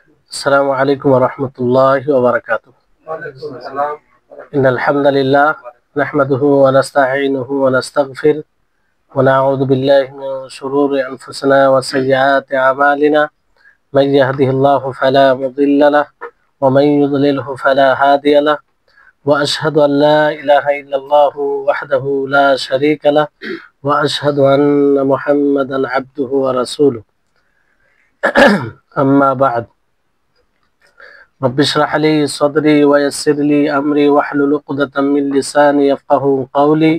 السلام عليكم ورحمة الله وبركاته. إن الحمد لله نحمده ونستعينه ونستغفر ونعوذ بالله من شرور أنفسنا وسيئات أعمالنا. من يهده الله فلا مضل له ومن يضلله فلا هادي له، وأشهد أن لا إله إلا الله وحده لا شريك له، وأشهد أن محمدا عبده ورسوله. أما بعد، رب اشرح لي صدري ويسر لي أمري واحلل عقدة من لساني يفقهوا قولي.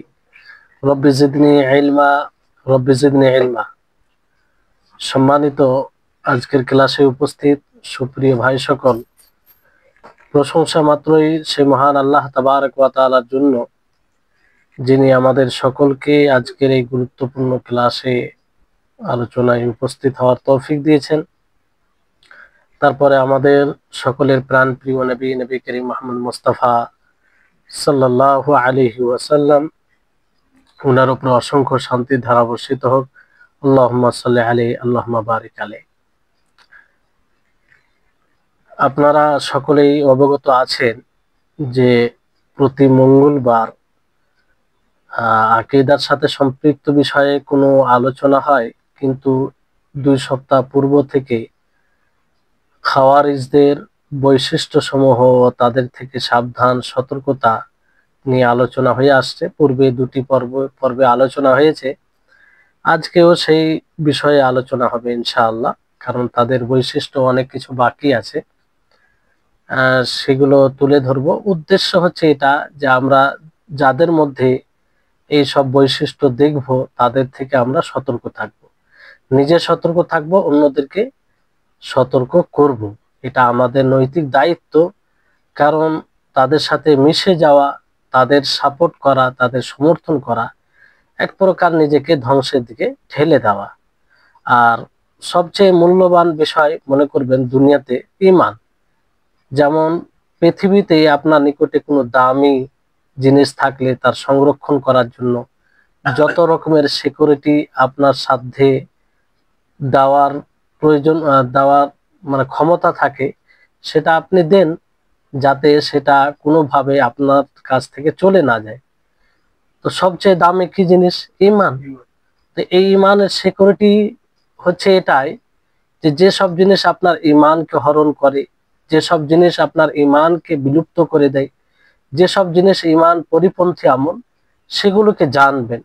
رب زدني علما رب زدني علما। সম্মানিত আজকের ক্লাসে উপস্থিত সুপ্রিয় ভাই সকল, প্রশংসা মাত্রই সে মহান আল্লাহ তাবারক ওয়া তাআলার জন্য, যিনি আমাদের সকলকে আজকের এই গুরুত্বপূর্ণ ক্লাসে আলোচনায় উপস্থিত হওয়ার তৌফিক দিয়েছেন। তারপরে আমাদের সকলের প্রাণ প্রিয় নবী করিম মুহাম্মদ মুস্তাফা সাল্লাল্লাহু আলাইহি ওয়াসাল্লাম, ওনার উপর অসংখ্য শান্তির ধারা বর্ষিত হোক। আল্লাহুম্মা সাল্লি আলাইহি আল্লাহুম্মা বারিক আলাইহি। আপনারা সকলেই অবগত আছেন যে প্রতি মঙ্গলবার আকীদার সাথে সম্পৃক্ত বিষয়ে কোনো আলোচনা হয়, কিন্তু 2 সপ্তাহ পূর্ব থেকে খাওয়ারিজদের বৈশিষ্ট্য সমূহ ও তাদের থেকে সাবধান সতর্কতা নিয়ে আলোচনা হয়ে আসছে। পূর্বে 2টি পর্বে আলোচনা হয়েছে, আজকেও সেই বিষয়ে আলোচনা হবে ইনশাআল্লাহ, কারণ তাদের বৈশিষ্ট্য অনেক কিছু বাকি আছে, সেগুলো তুলে ধরবো। উদ্দেশ্য হচ্ছে এটা যে আমরা যাদের মধ্যে এই সব বৈশিষ্ট্য দেখব তাদের থেকে আমরা সতর্ক থাকব, নিজে সতর্ক থাকব, অন্যদেরকে সতর্ক করব। এটা আমাদের নৈতিক দায়িত্ব, কারণ তাদের সাথে মিশে যাওয়া, তাদের সাপোর্ট করা, তাদের সমর্থন করা এক প্রকার নিজেকে ধ্বংসের দিকে ঠেলে দেওয়া। আর সবচেয়ে মূল্যবান বিষয় মনে করবেন দুনিয়াতে ঈমান। যেমন পৃথিবীতে আপনার নিকটে কোনো দামি জিনিস থাকলে তার সংরক্ষণ করার জন্য যত রকমের সিকিউরিটি আপনার সাধ্যে দেওয়ার প্রয়োজন, দেওয়ার মানে ক্ষমতা থাকে, সেটা আপনি দেন, যাতে সেটা কোনোভাবে আপনার কাছ থেকে চলে না যায়। তো সবচেয়ে দামি কি জিনিস? ঈমান। তো এই ঈমানের সিকিউরিটি হচ্ছে এটাই যে যেসব জিনিস আপনার ঈমানকে হরণ করে, যেসব জিনিস আপনার ঈমানকে বিলুপ্ত করে দেয়, যেসব জিনিস ঈমান পরিপন্থী আমল, সেগুলোকে জানবেন,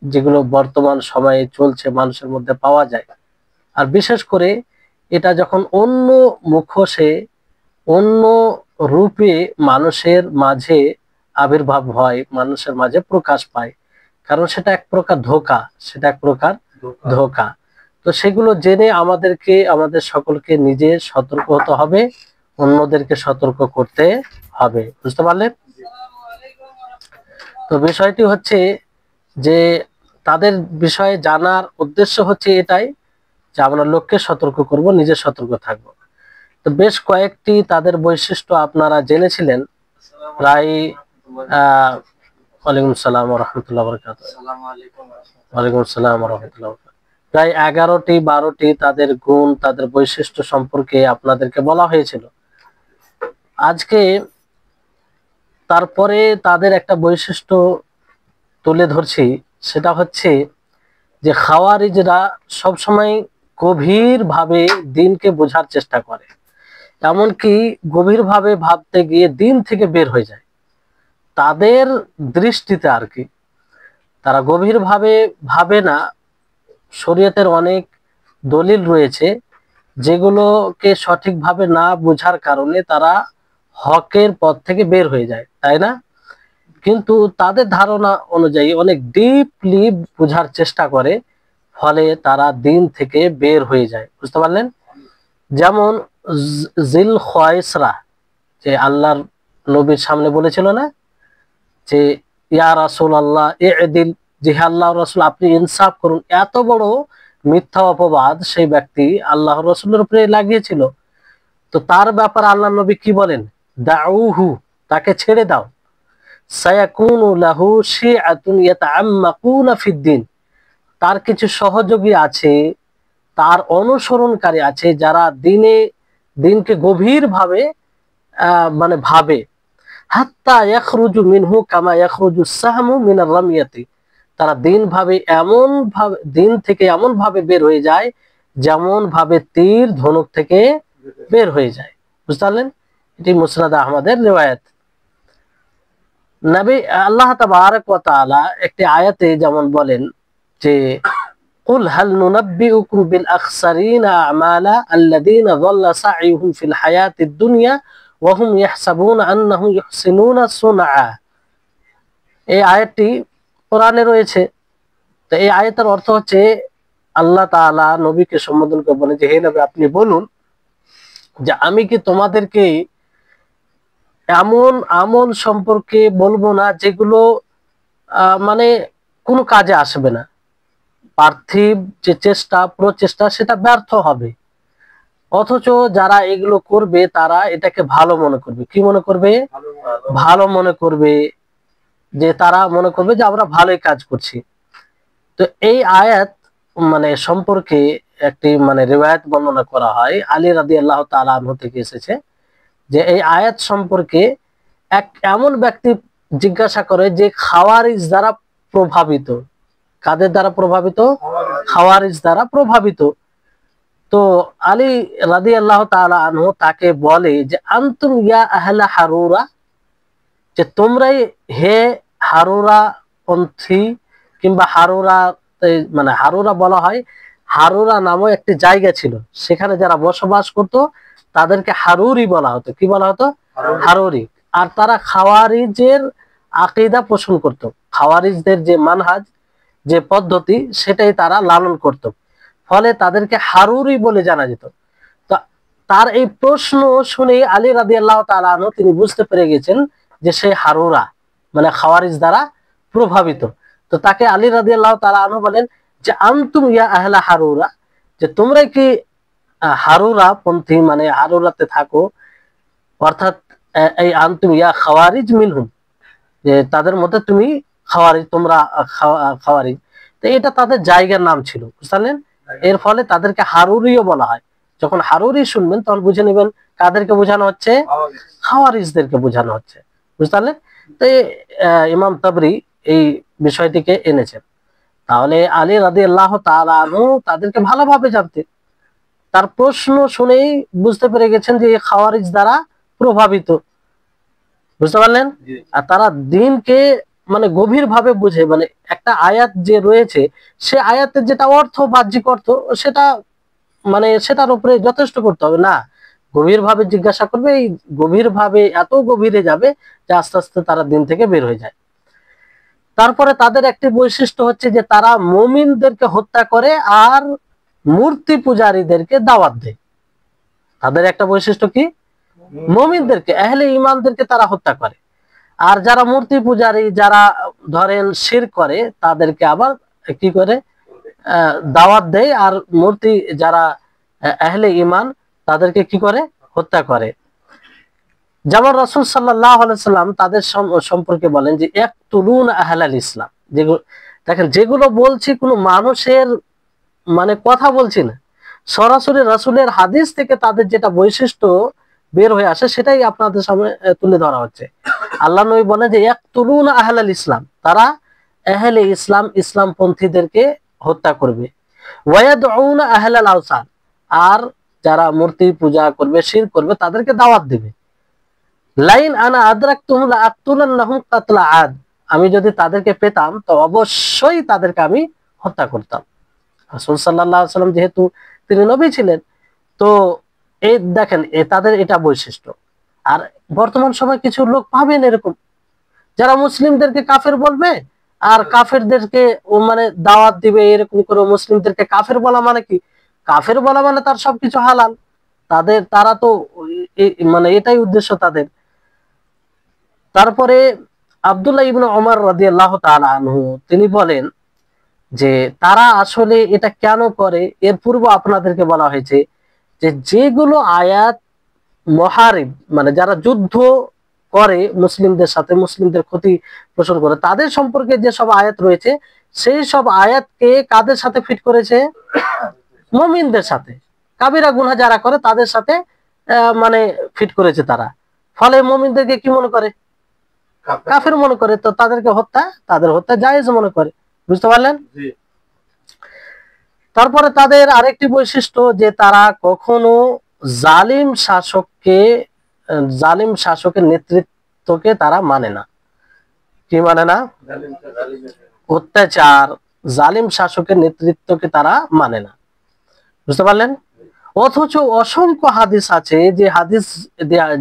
যেগুলো বর্তমান সময়ে চলছে, মানুষের মধ্যে পাওয়া যায়। আর বিশেষ করে এটা যখন অন্য মুখোশে, অন্য রূপে মানুষের মাঝে আবির্ভাব হয়, মানুষের মাঝে প্রকাশ পায়, কারণ সেটা এক প্রকার ধোঁকা, সেটা এক প্রকার ধোঁকা। তো সেগুলো জেনে আমাদেরকে, আমাদের সকলকে নিজে সতর্ক হতে হবে, অন্যদেরকে সতর্ক করতে হবে। বুঝতে পারলেন? তো বিষয়টি হচ্ছে যে তাদের বিষয়ে জানার উদ্দেশ্য হচ্ছে এটাই যে আমরা লোককে সতর্ক করব, নিজে সতর্ক থাকব। তো বেশ কয়েকটি তাদের বৈশিষ্ট্য আপনারা জেনেছিলেন, প্রায় ওয়ালাইকুম আসসালাম ওয়া রাহমাতুল্লাহি ওয়া বারাকাতুহু। ওয়ালাইকুম আসসালাম ওয়া রাহমাতুল্লাহি ওয়া বারাকাতুহু। প্রায় 11টি 12টি তাদের গুণ, তাদের বৈশিষ্ট্য সম্পর্কে আপনাদেরকে বলা হয়েছিল। আজকে তারপরে তাদের একটা বৈশিষ্ট্য তুলে ধরছি, সেটা হচ্ছে যে খাওয়ারিজরা সবসময় গভীরভাবে দিনকে বোঝার চেষ্টা করে, এমনকি গভীরভাবে ভাবতে গিয়ে দিন থেকে বের হয়ে যায়। তাদের দৃষ্টিতে আর কি, তারা গভীরভাবে ভাবে না। শরীয়তের অনেক দলিল রয়েছে যেগুলোকে সঠিকভাবে না বোঝার কারণে তারা হকের পথ থেকে বের হয়ে যায়, তাই না? কিন্তু তাদের ধারণা অনুযায়ী অনেক ডিপলি বোঝার চেষ্টা করে, ফলে তারা দিন থেকে বের হয়ে যায়। বুঝতে পারলেন? যেমন জিল খোয়াইসরা, যে আল্লাহর নবীর সামনে বলেছিল না যে ইয়া রাসূলুল্লাহ ইদিল, যে আল্লাহর রাসূল আপনি ইনসাফ করুন। এত বড় মিথ্যা অপবাদ সেই ব্যক্তি আল্লাহর রাসূলের উপরে লাগিয়েছিল। তো তার ব্যাপারে আল্লাহর নবী কি বলেন? দাউহু, তাকে ছেড়ে দাও। সায়াকুনু লাহু শিআতুন ইয়াতাআম্মাকুনা ফিদ্দিন, তার কিছু সহযোগী আছে, তার অনুসরণকারী আছে, যারা দিনে দিনকে গভীর ভাবে মানে ভাবে, হাত্তা ইয়াখরুজু মিনহু কামা ইয়াখরুজু সাহমু মিনার রামিয়াতি, তারা দিন থেকে এমন ভাবে বের হয়ে যায় যেমন ভাবে তীর ধনুক থেকে বের হয়ে যায়। বুঝতে পারলেন? এটি মুসনাদ আহমদের রিওয়ায়াত। নবী আল্লাহ তাবারক ওয়া তাআলা একটি আয়াতে যেমন বলেন যে কুল হাল নুনাব্বিউকুম বিল আখসারিনা আমালা আল্লাযীনা যাল্লা সা'য়ুহুম ফিল হায়াতিদ দুনিয়া ওয়া হুম ইয়াহসাবুনা আন্নাহুম ইহসিনুনা সুনআ। এই আয়াতটি কোরআনে রয়েছে। তো এই আয়াতের অর্থ হচ্ছে আল্লাহ তাআলা নবীকে সম্বোধন করে বলেন যে হে নবী আপনি বলুন যে আমি কি তোমাদেরকে এমন আমল সম্পর্কে বলবো না যেগুলো মানে কোনো কাজে আসবে না, পার্থিব যে প্রচেষ্টা সেটা ব্যর্থ হবে, অথচ যারা এগুলো করবে তারা এটাকে ভালো মনে করবে। কি মনে করবে? ভালো মনে করবে, যে তারা মনে করবে যে আমরা ভালোই কাজ করছি। তো এই আয়াত মানে সম্পর্কে একটি মানে রিওয়ায়াত বর্ণনা করা হয়, আলী রাদিয়াল্লাহু তাআলা আনহু থেকে এসেছে যে এই আয়াত সম্পর্কে এমন ব্যক্তি জিজ্ঞাসা করে যে খাওয়ারিজ দ্বারা প্রভাবিত। কাদের দ্বারা প্রভাবিত? খাওয়ারিজ দ্বারা প্রভাবিত। তো আলী রাদিয়াল্লাহু তাআলা আনহু তাকে বলে যে আনতুম ইয়া আহলা হারুরা, যে তোমরাই হে হারুরা পন্থী, কিংবা হারুরা, মানে হারুরা বলা হয়, হারুরা নামও একটি জায়গা ছিল, সেখানে যারা বসবাস করত তাদেরকে হারুরি বলা হতো। কি বলা হতো? হারুরি। আর তারা খাওয়ারিজের আকীদা পোষণ করত, খাওয়ারিজদের যে মানহাজ, যে পদ্ধতি, সেটাই তারা লালন করত, ফলে তাদেরকে হারুরি বলে জানা যেত। তো তার এই প্রশ্ন শুনে আলী রাদিয়াল্লাহু তাআলা আনহু তিনি বুঝতে পেরে গেছেন যে সে হারুরা মানে খাওয়ারিজ দ্বারা প্রভাবিত। তো তাকে আলী রাদিয়াল্লাহু তাআলা আনহু বলেন যে আনতুম ইয়া আহলা হারুরা, যে তোমরা কি হারুরা পন্থী মানে হারুরাতে থাকো, অর্থাৎ এই আনতুম ইয়া খাওয়ারিজ মিনহুম, যে তাদের মধ্যে তুমি খাওয়ারিজ, তোমরা খাওয়ারিজ। তো এটা তাদের জায়গার নাম ছিল, বুঝলেন? এর ফলে তাদেরকে হারুরিও বলা হয়। যখন হারুরি শুনবেন তখন বুঝে নেবেন কাদেরকে বোঝানো হচ্ছে? খাওয়ারিজদেরকে বোঝানো হচ্ছে, বুঝলেন? তো ইমাম তাবরি এই বিষয়টিকে এনেছেন। তাহলে আলী রাদিয়াল্লাহু তাআলা আনহু তাদেরকে ভালোভাবে জানতেন, তার প্রশ্ন শুনেই বুঝতে পেরে গেছেন যে এই খাওয়ারিজ দ্বারা প্রভাবিত, বুঝতে পারলেন? আর তারা দিনকে মানে গভীর ভাবে বুঝে, মানে একটা আয়াত যে রয়েছে সে আয়াতের যেটা অর্থ, বাহ্যিক অর্থ, সেটা মানে সেটার উপরে যথেষ্ট করতে হবে না, গভীর ভাবে জিজ্ঞাসা করবে। এই গভীর ভাবে এত গভীরে যাবে যে আস্তে আস্তে তারা দিন থেকে বের হয়ে যায়। তারপরে তাদের একটি বৈশিষ্ট্য হচ্ছে যে তারা মুমিনদেরকে হত্যা করে আর মূর্তি পূজারীদেরকে দাওয়াত দেয়। তাদের একটা বৈশিষ্ট্য কি? মুমিনদেরকে, আহলে ঈমানদেরকে তারা হত্যা করে, আর যারা মূর্তি পূজারী, যারা ধরেন শিরক করে, তাদেরকে আবার কি করে? দাওয়াত দেয়। আর মূর্তি যারা আহলে ঈমান তাদেরকে কি করে? হত্যা করে। যেমন রাসূল সাল্লাল্লাহু আলাইহি সাল্লাম তাদের সম্পর্কে বলেন যে ইয়াকতুলুনা আহলাল ইসলাম। যেগুলো দেখেন, যেগুলো বলছি কোনো মানুষের মানে কথা বলছি না, সরাসরি রাসূলের হাদিস থেকে তাদের যেটা বৈশিষ্ট্য বের হয়ে আসে সেটাই আপনাদের সামনে তুলে ধরা হচ্ছে। আল্লাহ নবী বলেন যে ইয়াকতুলুনা আহলাল ইসলাম, তারা আহলে ইসলাম, ইসলামপন্থীদেরকে হত্যা করবে। ওয়ায়াদউনা আহলাল আওসান, আর যারা মূর্তি পূজা করবে, শিরক করবে, তাদেরকে দাওয়াত দেবে। লাইন আনা আদরাকতুহুম লাআকতুলান্নাহুম কাতলা আদ, আমি যদি তাদেরকে পেতাম তো অবশ্যই তাদেরকে আমি হত্যা করতাম। রাসূল সাল্লাল্লাহু আলাইহি ওয়াসাল্লাম যেহেতু তিনি নবী ছিলেন, তো এই দেখেন তাদের এটা বৈশিষ্ট্য। আর বর্তমান সময় কিছু লোক পাবেন এরকম, যারা মুসলিমদেরকে কাফের বলবে আর কাফেরদেরকে মানে দাওয়াত দিবে, এরকম করে। মুসলিমদেরকে কাফের বলা মানে কি? কাফের বলা মানে তার সবকিছু হালাল, তারা তো মানে এটাই উদ্দেশ্য তাদের। তারপরে আব্দুল্লাহ ইবনে ওমর রাদিয়াল্লাহু তাআলা আনহু তিনি বলেন যে তারা আসলে এটা কেন করে, এর পূর্ব আপনাদেরকে বলা হয়েছে যে যেগুলো আয়াত মুহারিব মানে যারা যুদ্ধ করে মুসলিমদের সাথে, মুসলিমদের ক্ষতি পোষণ করে, তাদের সম্পর্কে যে সব আয়াত রয়েছে সেই সব আয়াতকে কাদের সাথে ফিট করেছে? মুমিনদের সাথে। কাবিরা গুনাহ যারা করে তাদের সাথে মানে ফিট করেছে তারা, ফলে মুমিনদেরকে কি মনে করে, কাফের মনে করে, তো তাদেরকে তাদের হত্যা জায়েজ মনে করে। বুঝতে পারলেন? তারপরে তাদের আরেকটি বৈশিষ্ট্য যে তারা কখনো জালিম শাসকের নেতৃত্বকে তারা মানে না। কি মানে না? অত্যাচার জালিম শাসকের নেতৃত্বকে তারা মানে না। বুঝতে পারলেন? অথচ অসংখ্য হাদিস আছে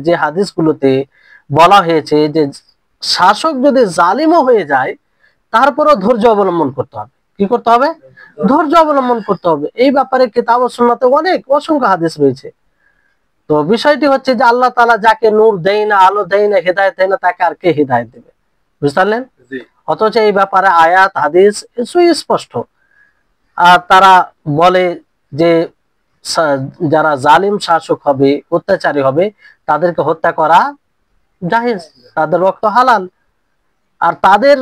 যে হাদিসগুলোতে বলা হয়েছে যে শাসক যদি জালিমও হয়ে যায় তারপরেও ধৈর্য অবলম্বন করতে হবে। কি করতে হবে? ধৈর্য অবলম্বন করতে হবে। এই ব্যাপারে কিতাব ও সুন্নাতে অসংখ্য হাদিস রয়েছে। তো বিষয়টি হচ্ছে যে আল্লাহ তাআলা যাকে নূর দেয় না, আলো দেয় না, হেদায়েত দেয় না, তাকে আর কে হেদায়েত দেবে? বুঝতে পারলেন? অথচ এই ব্যাপারে আয়াত হাদিস সুস্পষ্ট। আর তারা বলে যে যারা জালিম শাসক হবে, অত্যাচারী হবে, তাদেরকে হত্যা করা জায়েজ, তাদের রক্ত হালাল। আর তাদের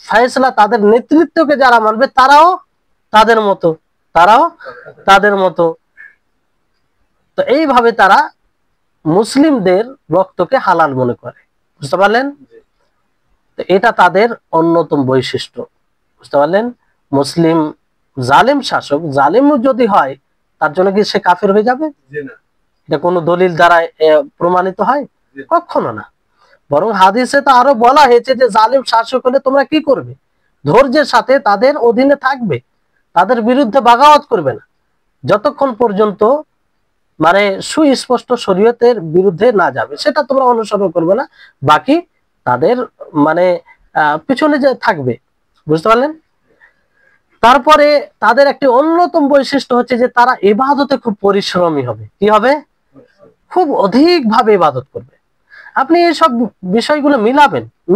ফয়সালা, তাদের নেতৃত্বকে যারা মানবে তারাও তাদের মতো। তো এইভাবে তারা মুসলিমদের রক্তকে হালাল মনে করে। বুঝতে পারলেন? তো এটা তাদের অন্যতম বৈশিষ্ট্য। বুঝতে পারলেন? মুসলিম জালিম শাসক জালিম যদি হয় তার জন্য কি সে কাফের হয়ে যাবে? এটা কোনো দলিল দ্বারা প্রমাণিত হয়? কখনো না। বরং হাদিসে তো আরো বলা হয়েছে যে জালিম শাসক হলে তোমরা কি করবে? ধৈর্যের সাথে তাদের অধীনে থাকবে, তাদের বিরুদ্ধে বাগাওয়াত করবে না, যতক্ষণ পর্যন্ত মানে সুস্পষ্ট শরীয়তের বিরুদ্ধে না যাবে সেটা তোমরা অনুসরণ করবে না, বাকি তাদের মানে পিছনে যে থাকবে। বুঝতে পারলেন? তারপরে তাদের একটি অন্যতম বৈশিষ্ট্য হচ্ছে যে তারা ইবাদতে খুব পরিশ্রমী হবে। কি হবে? খুব অধিক ভাবে ইবাদত করবে। আপনি এইসব বিষয়গুলো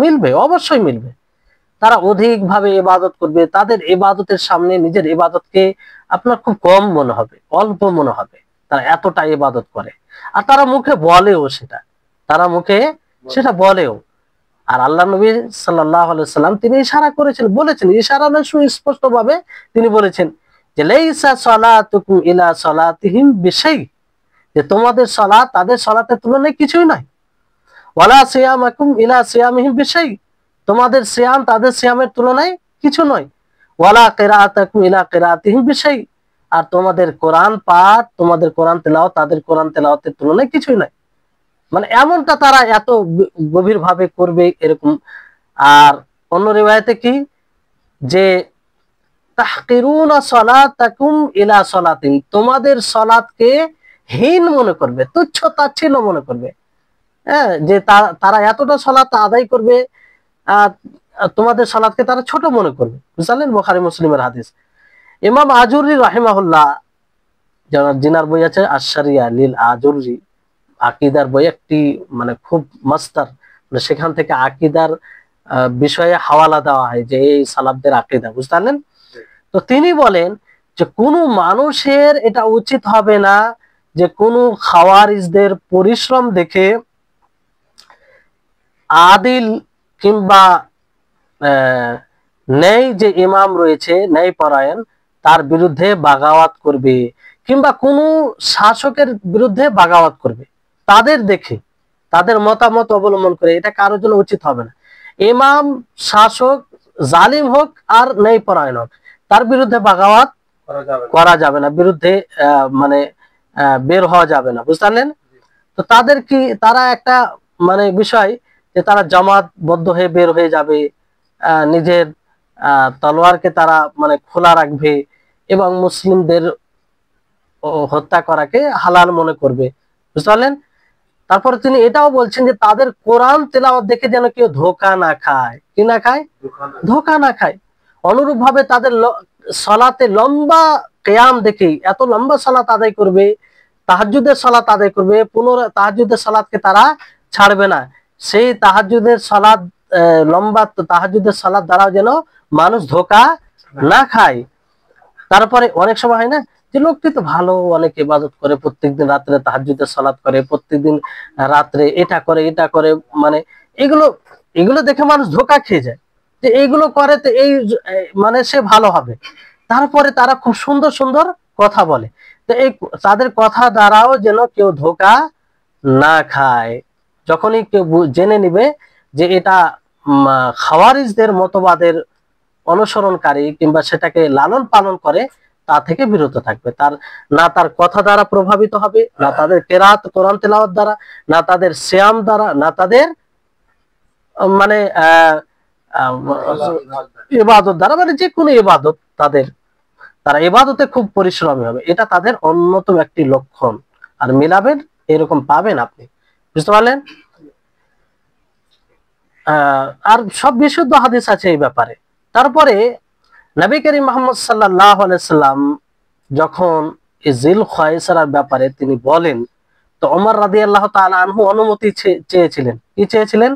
মিলবে, অবশ্যই মিলবে। তারা অধিক ভাবে ইবাদত করবে, তাদের ইবাদতের সামনে নিজের ইবাদতকে আপনার খুব কম মনে হবে, অল্প মনে হবে, তারা এতটা ইবাদত করে। আর তারা মুখে বলেও। আর আল্লাহ নবী সাল্লাল্লাহু আলাইহি সাল্লাম তিনি ইশারা বলেছেন, ইশারা সুস্পষ্ট ভাবে তিনি বলেছেন যে লাইসা সালাতুকুম ইলা সালাতিহিম বিশাই, যে তোমাদের সালাত তাদের সালাতের তুলনায় কিছুই নয়। ওয়ালা সিয়ামাকুম ইলা সিয়ামিহিম বিশাই, তোমাদের সিয়াম তাদের সিয়ামের তুলনায় কিছু নয়। ওয়ালা কিরাআতাকুম ইলা কিরাআতিহিম বিশাই, আর তোমাদের কোরআন পাঠ, তোমাদের কোরআন তেলাওয়াত তাদের কোরআন তেলাওয়াতের তুলনায় কিছুই নয়। মানে এমনটা তারা এত গভীর ভাবে করবে এরকম। আর অন্য রিওয়ায়াতে কি যে তাহকিরুনা সালাতাকুম ইলা সালাতিন, তোমাদের সালাতকে হীন মনে করবে, তুচ্ছ তাচ্ছিল্য মনে করবে। হ্যাঁ, যে তারা এতটা সালাত আদায় করবে, তোমাদের সালাতকে তারা ছোট মনে করবে। বুঝলেন? বুখারী মুসলিমের হাদিস। ইমাম আজুরি রাহিমাহুল্লাহ, জিনার বই আছে আশ-শারিয়া লিল আজুরি, আকীদার বই, একটি মানে খুব মাস্টার, মানে সেখান থেকে আকীদার বিষয়ে হাওয়ালা দেওয়া হয় যে এই সালাফদের আকীদা। বুঝলেন? তো তিনি বলেন যে কোন মানুষের এটা উচিত হবে না যে কোন খাওয়ারিজদের পরিশ্রম দেখে আদিল কিংবা ন্যায় যে ইমাম রয়েছে, ন্যায় পরায়ণ, তার বিরুদ্ধে বাগাওয়াত করবে কিংবা কোন শাসকের বিরুদ্ধে বাগাওয়াত করবে, তাদের দেখে, তাদের মতামত অবলম্বন করে, এটা কারোর জন্য উচিত হবে না। ইমাম, শাসক জালিম হোক আর ন্যায় পরায়ণ হোক, তার বিরুদ্ধে বাগাওয়াত করা যাবে না, বিরুদ্ধে মানে বের হওয়া যাবে না। বুঝলেন? তো তারা একটা মানে বিষয় যে তারা জামাতবদ্ধ হয়ে বের হয়ে যাবে, নিজের তলোয়ারকে তারা মানে খোলা রাখবে এবং মুসলিমদের হত্যা করাকে হালাল মনে করবে। বুঝতে পারলেন? তারপরে তিনি এটাও বলছেন যে তাদের কোরআন তেলাওয়াত দেখে যেন কেউ ধোঁকা না খায়। কি না খায়? ধোঁকা না খায়। অনুরূপ ভাবে তাদের সালাতে লম্বা কিয়াম দেখে, এত লম্বা সালাত আদায় করবে, তাহাজ্জুদের সালাত আদায় করবে, পুনরায় তাহাজ্জুদের সালাতকে তারা ছাড়বে না। সেই তাহাজ্জুদের সালাত, লম্বা তাহাজ্জুদের সালাত দ্বারাও যেন মানুষ ধোঁকা না খায়। তারপরে অনেক সময় হয় না যে লোকটি তো ভালো, অনেক ইবাদত করে, প্রত্যেকদিন রাত্রে তাহাজ্জুদের সালাত করে, প্রত্যেকদিন রাত্রে এটা করে, মানে এগুলো দেখে মানুষ ধোঁকা খেয়ে যায় যে এইগুলো করে তো এই মানে সে ভালো হবে। তারপরে তারা খুব সুন্দর সুন্দর কথা বলে। তো এই তাদের কথা দ্বারাও যেন কেউ ধোঁকা না খায়। যখনই কেউ জেনে নিবে যে এটা খাওয়ারিজদের মতবাদের অনুসরণকারী কিংবা সেটাকে লালন পালন করে, তা থেকে বিরত থাকবে। তার কথা দ্বারা প্রভাবিত হবে, না তাদের কেরাত কোরআন তেলাওয়াত দ্বারা, না তাদের সিয়াম দ্বারা, না তাদের মানে ইবাদত দ্বারা, মানে যে কোনো ইবাদত তারা ইবাদতে খুব পরিশ্রমী হবে, এটা তাদের অন্যতম একটি লক্ষণ। আর মিলাবেন এরকম পাবেন আপনি, বুঝতে পারলেন? আর সব বিশুদ্ধ হাদিস আছে এই ব্যাপারে। তারপরে নবী করিম মুহাম্মদ সাল্লাল্লাহু আলাইহি সাল্লাম যখন জিল খায়সারার ব্যাপারে তিনি বলেন, তো ওমর রাদিয়াল্লাহু তাআলা আনহু অনুমতি চেয়েছিলেন। কি চেয়েছিলেন?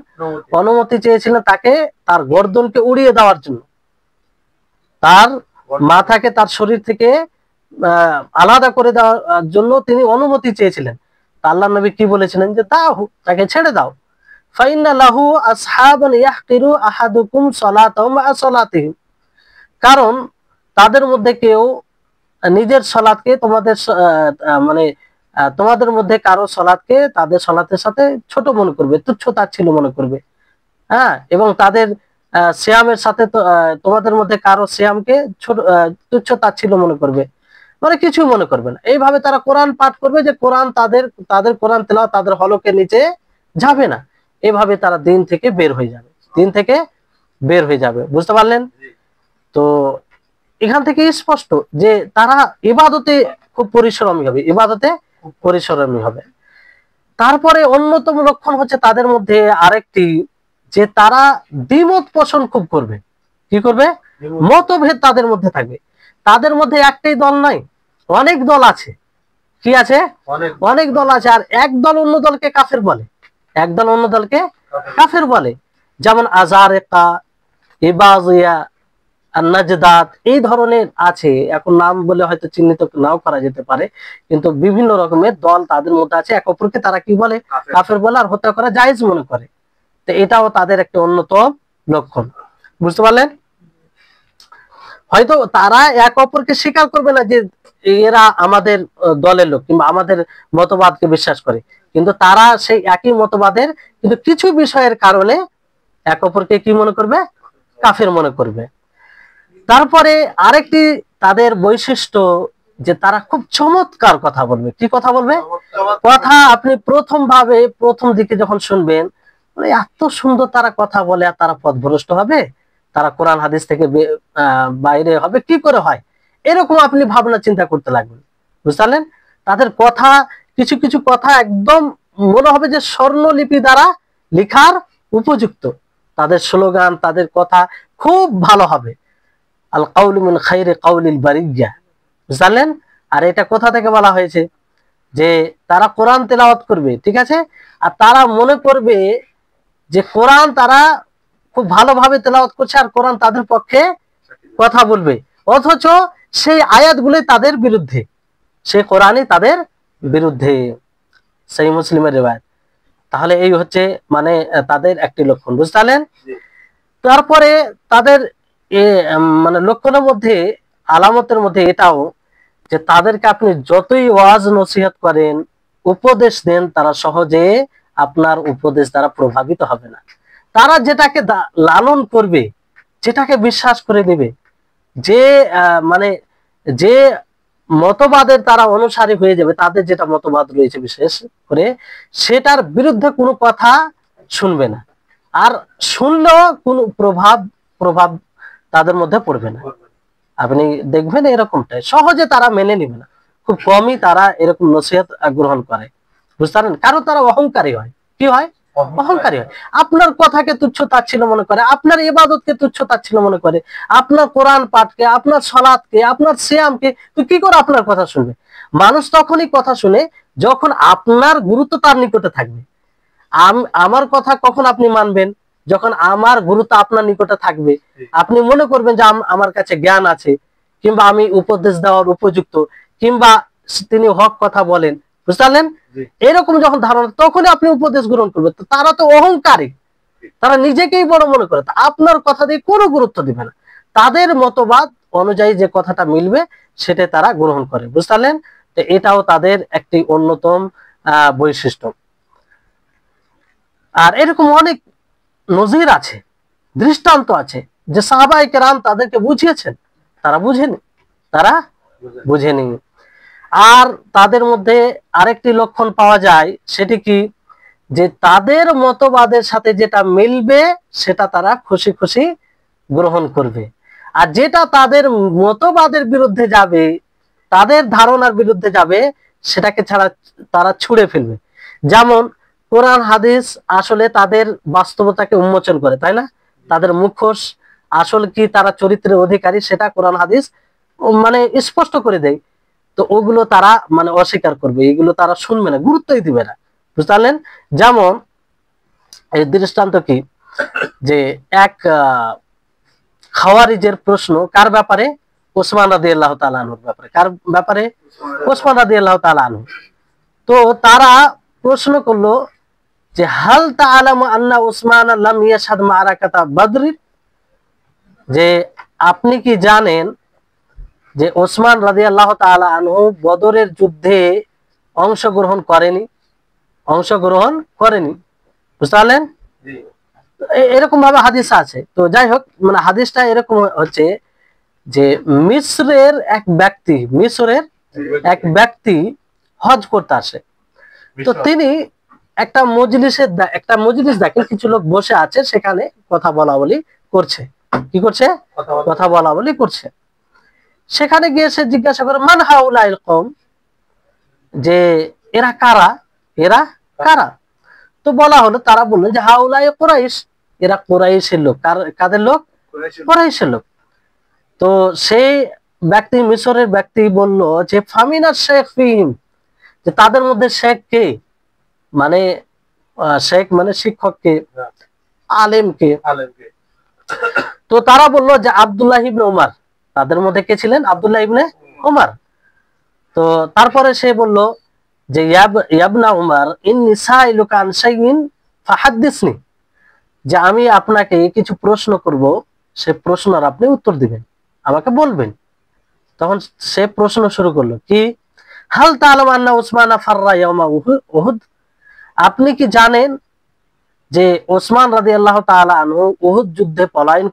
অনুমতি চেয়েছিলেন তাকে তার গর্দনকে উড়িয়ে দেওয়ার জন্য, তার মাথাকে তার শরীর থেকে আলাদা করে দেওয়ার জন্য তিনি অনুমতি চেয়েছিলেন। তা আল্লাহর নবী কি বলেছিলেন? যে দাও, তাকে ছেড়ে দাও। ফাইন্না লাহু আসহাবান ইয়াহকিরু আহাদুকুম সালাতাহু মা সালাতিহি, কারণ তাদের মধ্যে কেউ নিজের সালাতকে তোমাদের মধ্যে কারো সালাতকে তাদের সালাতের সাথে ছোট মনে করবে, তুচ্ছ তাচ্ছিল্য মনে করবে। হ্যাঁ, এবং তাদের সিয়ামের সাথে তোমাদের মধ্যে কারো সিয়ামকে ছোট তুচ্ছ তাচ্ছিল্য মনে করবে, মানে কিছু মনে করবে না। এইভাবে তারা কোরআন পাঠ করবে যে কোরআন তাদের কোরআন তেলাওয়াত তাদের হলকের নিচে যাবে না। এভাবে তারা দিন থেকে বের হয়ে যাবে, বুঝতে পারলেন? তো এখান থেকে স্পষ্ট যে তারা ইবাদতে খুব পরিশ্রমী হবে। তারপরে অন্যতম লক্ষণ হচ্ছে তাদের মধ্যে আরেকটি, যে তারা দ্বিমত পোষণ খুব করবে। কি করবে? মতভেদ তাদের মধ্যে থাকবে। তাদের মধ্যে একটাই দল নাই, অনেক দল আছে। কি আছে? অনেক দল আছে। আর এক দল অন্য দলকে কাফের বলে, যেমন আজারেকা, ইবাজিয়া, নাজদাত, এই ধরনের আছে। এখন নাম বলে হয়তো চিহ্নিত নাও করা যেতে পারে, কিন্তু বিভিন্ন রকমের দল তাদের মধ্যে আছে। এক অপরকে তারা কি বলে? কাফের বলে, আর হত্যা করা জায়েজ মনে করে। তো এটাও তাদের একটা অন্যতম লক্ষণ, বুঝতে পারলেন? হয়তো তারা এক অপরকে স্বীকার করবে না যে এরা আমাদের দলের লোক কিংবা আমাদের মতবাদকে বিশ্বাস করে, কিন্তু তারা সেই একই মতবাদের, কিন্তু কিছু বিষয়ের কারণে এক অপরকে কি মনে করবে? কাফের মনে করবে। তারপরে আরেকটি তাদের বৈশিষ্ট্য, যে তারা খুব চমৎকার কথা বলবে। কি কথা বলবে? কথা আপনি প্রথম দিকে যখন শুনবেন, মানে এত সুন্দর তারা কথা বলে, আর তারা পথভ্রষ্ট হবে, তারা কোরআন হাদিস থেকে বাইরে হবে, কি করে হয়? এরকম আপনি ভাবনা চিন্তা করতে লাগবেন, বুঝলেন? তাদের কথা, কিছু কিছু কথা একদম মনে হবে যে স্বর্ণলিপি দ্বারা লেখার উপযুক্ত। তাদের স্লোগান, তাদের কথা খুব ভালো হবে। আল কাউলু মিন খায়রি কাউলিল বারিয়া, বুঝলেন? আর এটা কোথা থেকে বলা হয়েছে? যে তারা কোরআন তেলাওয়াত করবে, ঠিক আছে, আর তারা মনে করবে যে কোরআন তারা খুব ভালোভাবে তেলাওয়াত করছে, আর কোরআন তাদের পক্ষে কথা বলবে, অথচ সেই আয়াতগুলো তাদের বিরুদ্ধে, সে কোরআনই তাদের বিরুদ্ধে। সহিহ মুসলিমের রিওয়ায়াত। তাহলে এই হচ্ছে মানে তাদের একটি লক্ষণ, বুঝতে পারলেন? তারপরে তাদের মানে লক্ষণের মধ্যে, আলামতের মধ্যে এটাও, যে তাদেরকে আপনি যতই ওয়াজ নসিহত করেন, উপদেশ দেন, তারা সহজে আপনার উপদেশ দ্বারা প্রভাবিত হবে না। তারা যেটাকে লালন করবে, যেটাকে বিশ্বাস করে নেবে, যে মানে যে মতবাদের তারা অনুসারী হয়ে যাবে, তাদের যেটা মতবাদ রয়েছে বিশেষ করে, সেটার বিরুদ্ধে কোনো কথা শুনবে না। আর শুনলেও কোনো প্রভাব তাদের মধ্যে পড়বে না। আপনি দেখবেন এরকমটাই সহজে তারা মেনে নিবে না। খুব কমই তারা এরকম নসিহত গ্রহণ করে, বুঝতে পারেন? কারণ তারা অহংকারী হয়। কি হয়? অহংকারী হয়। আপনার কথাকে তুচ্ছ তাচ্ছিল্য মনে করে, আপনার ইবাদতকে তুচ্ছ তাচ্ছিল্য মনে করে, আপনার কোরআন পাঠকে, আপনার সালাতকে, আপনার সিয়ামকে, তো কি করে আপনার কথা শুনবে? মানুষ তখনই কথা শুনে যখন আপনার গুরুত্ব তার নিকটে থাকবে। আমার কথা কখন আপনি মানবেন? যখন আমার গুরুত্ব আপনার নিকটে থাকবে। আপনি মনে করবেন যে আমার কাছে জ্ঞান আছে, কিংবা আমি উপদেশ দেওয়ার উপযুক্ত, কিংবা তিনি হক কথা বলেন, বুঝতে পারলেন? এরকম যখন ধারণা, তখনই আপনি উপদেশ গ্রহণ করবেন। তো তারা তো অহংকারী, তারা নিজেকেই বড় মনে করে, আপনার কথা দিয়ে কোনো গুরুত্ব দিবে না। তাদের মতবাদ অনুযায়ী যে কথাটা মিলবে সেটা তারা গ্রহণ করে, বুঝতে পারলেন? তো এটাও তাদের একটি অন্যতম বৈশিষ্ট্য। আর এরকম অনেক নজির আছে, দৃষ্টান্ত আছে যে সাহাবায়ে কেরাম তাদেরকে বুঝিয়েছেন, তারা বুঝেনি, তারা বুঝেনি। আর তাদের মধ্যে আরেকটি লক্ষণ পাওয়া যায়, সেটি কি, যে তাদের মতবাদের সাথে যেটা মিলবে সেটা তারা খুশি খুশি গ্রহণ করবে, আর যেটা তাদের মতবাদের বিরুদ্ধে যাবে, তাদের ধারণার বিরুদ্ধে যাবে, সেটাকে ছাড়া তারা ছুঁড়ে ফেলবে। যেমন কোরআন হাদিস আসলে তাদের বাস্তবতাকে উন্মোচন করে, তাই না? তাদের মুখোশ আসলে কি, তারা চরিত্রের অধিকারী, সেটা কোরআন হাদিস মানে স্পষ্ট করে দেয়। তো ওগুলো তারা মানে অস্বীকার করবে, এগুলো তারা শুনবে না, গুরুত্বই দিবে না, বুঝতে পারলেন? যেমন এই দৃষ্টান্ত কি, যে এক খাওয়ারিজের প্রশ্ন কার ব্যাপারে? ওসমান রাদিয়াল্লাহু তাআলা আনহুর ব্যাপারে। কার ব্যাপারে? ওসমান রাদিয়াল্লাহু তাআলা আনহু। তো তারা প্রশ্ন করলো যে হাল তাআলামু আন্না উসমান লাম ইয়াশহাদ মা'রাকাতা বদর, যে আপনি কি জানেন যে ওসমান রাদিয়াল্লাহু তাআলা আনহু বদরের যুদ্ধে অংশগ্রহণ করেনি, অংশগ্রহণ করেনি, বুঝতে পারলেন? এরকম ভাবে হাদিস আছে। তো যাই হোক, মানে হাদিসটা এরকম হচ্ছে যে মিশরের এক ব্যক্তি হজ করতে আসে। তো তিনি একটা মজলিস দেখেন, কিছু লোক বসে আছে, সেখানে কথা বলা বলি করছে। কি করছে? কথা বলা বলি করছে। সেখানে গিয়ে সে জিজ্ঞাসা করে, মান হাউলাইল কওম, যে এরা কারা, এরা কারা? তো বলা হলো, তারা বললেন যে হাউলাই কুরাইশ, এরা কুরাইশের লোক। কাদের লোক? কুরাইশের লোক। তো সেই ব্যক্তি, মিশরের ব্যক্তি বলল যে ফামিনা শেখ ফিহিম, যে তাদের মধ্যে শেখ কে, মানে শেখ মানে শিক্ষক কে, আলেম কে? তো তারা বলল যে আব্দুল্লাহ ইবনে উমর, তাদের মধ্যে কে ছিলেন? আব্দুল্লাহ ইবনে উমর। তো তারপরে সে বলল যে ইয়াবনা উমর ইন্নী সাইলুকা আন শাইইন ফাহাদ্দিসনি, যে আমি আপনাকে কিছু প্রশ্ন করব, সে প্রশ্নের আপনি উত্তর দিবেন, আমাকে বলবেন। তখন সে প্রশ্ন শুরু করলো, কি, হাল তাআলামু আন্না উসমানা ফাররা ইয়াউমা উহুদ, আপনি কি জানেন যে ওসমান রাদিয়াল্লাহু তাআলা আনহু উহুদ যুদ্ধে পলায়ন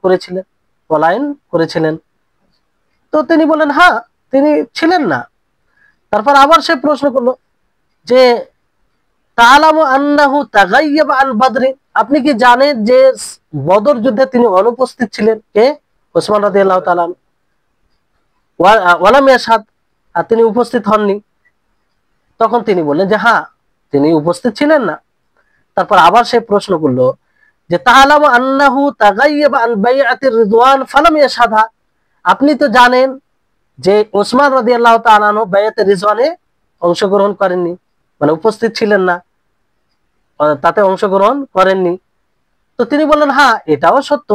করেছিলেন? তো তিনি বলেন, হ্যাঁ, তিনি ছিলেন না। তারপর আবার সে প্রশ্ন করলো যে তাআলামু আন্নাহু তাগায়্যাবা আন বদর, আপনি কি জানেন যে বদর যুদ্ধে তিনি অনুপস্থিত ছিলেন? কে? ওসমান রাদিয়াল্লাহু তাআলা আনহু। ওয়ালাম ইয়াশহাদ, আর তিনি উপস্থিত হননি। তখন তিনি বললেন যে হ্যাঁ, তিনি উপস্থিত ছিলেন না। তারপর আবার সে প্রশ্ন করলো যে তাআলামু আন্নাহু তাগায়্যাবা আন বাইআতির রিদওয়ান ফালাম ইয়াশহাদহা, আপনি তো জানেন যে ওসমান রাদিয়াল্লাহু তাআলা আনহু বাইআতে রিজওয়ানে অংশগ্রহণ করেননি, মানে উপস্থিত ছিলেন না, তাতে অংশগ্রহণ করেননি। তো তিনি বললেন হ্যাঁ, এটাও সত্য।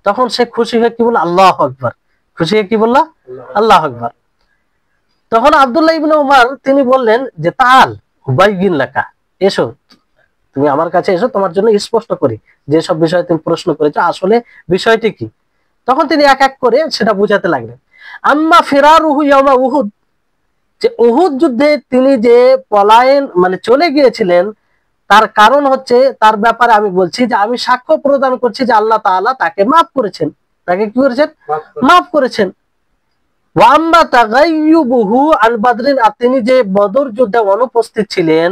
তখন সে খুশি হয়ে কি বলল? আল্লাহু আকবার। খুশি হয়ে কি বলল? আল্লাহু আকবার। তখন আব্দুল্লাহ ইবনে উমর তিনি বললেন যে তাআল উবাইয়িন লাকা, এসো, তুমি আমার কাছে এসো, তোমার জন্য স্পষ্ট করি যে সব বিষয়ে তুমি প্রশ্ন করেছো আসলে বিষয়টি কি। তখন তিনি এক এক করে সেটা বুঝাতে লাগলেন। আম্মা ফিরারুহু ইয়াউমা উহুদ, যে উহুদ যুদ্ধে তিনি যে পলায়ন মানে চলে গিয়েছিলেন, তার কারণ হচ্ছে, তার ব্যাপারে আমি বলছি যে আমি সাক্ষ্য প্রদান করছি যে আল্লাহ তাআলা তাকে মাফ করেছেন। তাকে কি করেছেন? মাফ করেছেন। ওয়া আম্মা তাগায়্যুবুহু আন বদরিন, আর তিনি যে বদর যুদ্ধে অনুপস্থিত ছিলেন,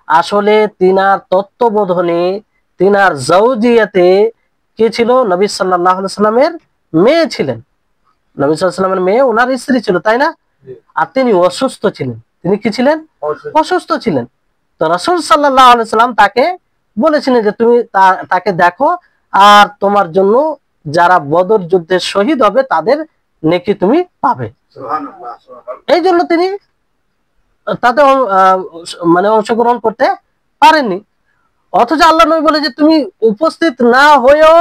আসলে তিনার তত্ত্ববোধনে, তিনার জাওজিয়াতে কে ছিল? নবী সাল্লাল্লাহু আলাইহি সাল্লামের মেয়ে ছিলেন। নবী সাল্লাল্লাহু আলাইহি সাল্লামের মেয়ে ওনার স্ত্রী ছিল, তাই না? আর তিনি অসুস্থ ছিলেন। তিনি কি ছিলেন? অসুস্থ ছিলেন। তো রাসূল সাল্লাল্লাহু আলাইহি সাল্লাম তাকে বলেছিলেন যে তুমি তাকে দেখো, আর তোমার জন্য যারা বদর যুদ্ধে শহীদ হবে তাদের নেকি তুমি পাবে। এই জন্য তিনি তাতে মানে অংশগ্রহণ করতে পারেননি। অথচ আল্লাহ নবী বলে যে তুমি উপস্থিত না হয়েও